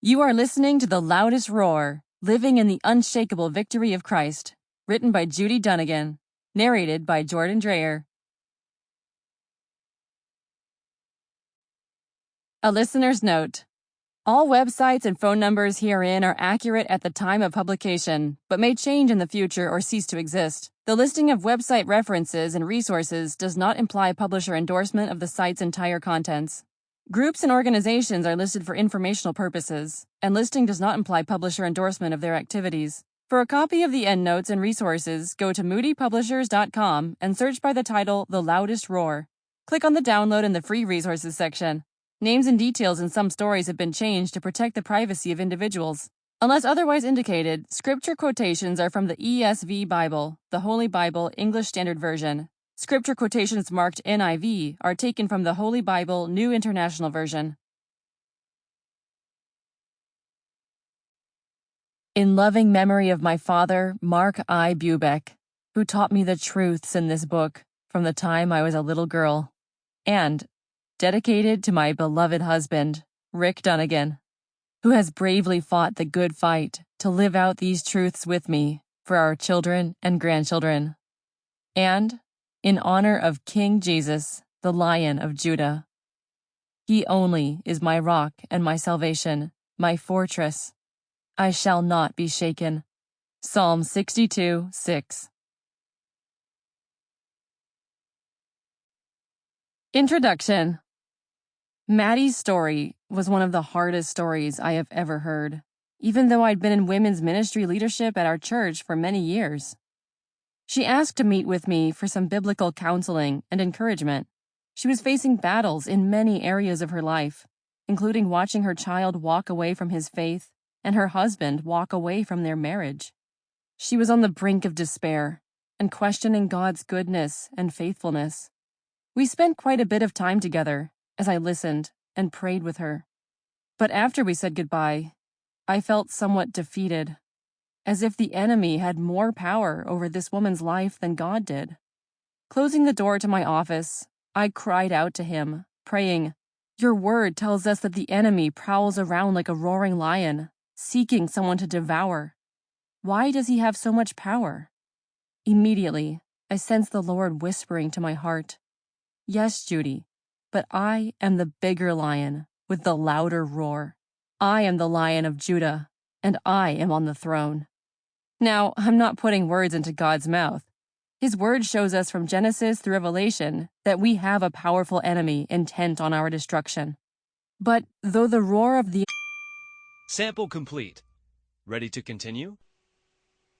You are listening to The Loudest Roar, Living in the Unshakable Victory of Christ, written by Judy Dunagan, narrated by Jordan Dreyer. A listener's note. All websites and phone numbers herein are accurate at the time of publication, but may change in the future or cease to exist. The listing of website references and resources does not imply publisher endorsement of the site's entire contents. Groups and organizations are listed for informational purposes, and listing does not imply publisher endorsement of their activities. For a copy of the endnotes and resources, go to moodypublishers.com and search by the title The Loudest Roar. Click on the download in the free resources section. Names and details in some stories have been changed to protect the privacy of individuals. Unless otherwise indicated, scripture quotations are from the ESV Bible, the Holy Bible English Standard Version. Scripture quotations marked NIV are taken from the Holy Bible New International Version. In loving memory of my father, Mark I. Bubeck, who taught me the truths in this book from the time I was a little girl, and dedicated to my beloved husband, Rick Dunagan, who has bravely fought the good fight to live out these truths with me for our children and grandchildren. And in honor of King Jesus, the Lion of Judah. He only is my rock and my salvation, my fortress. I shall not be shaken. Psalm 62:6. Introduction. Maddie's story was one of the hardest stories I have ever heard, even though I'd been in women's ministry leadership at our church for many years. She asked to meet with me for some biblical counseling and encouragement. She was facing battles in many areas of her life, including watching her child walk away from his faith and her husband walk away from their marriage. She was on the brink of despair and questioning God's goodness and faithfulness. We spent quite a bit of time together as I listened and prayed with her. But after we said goodbye, I felt somewhat defeated, as if the enemy had more power over this woman's life than God did. Closing the door to my office, I cried out to him, praying, "Your word tells us that the enemy prowls around like a roaring lion, seeking someone to devour. Why does he have so much power?" Immediately, I sensed the Lord whispering to my heart, "Yes, Judy, but I am the bigger lion with the louder roar. I am the Lion of Judah, and I am on the throne." Now, I'm not putting words into God's mouth. His word shows us from Genesis through Revelation that we have a powerful enemy intent on our destruction. But though the roar of the Sample complete. Ready to continue?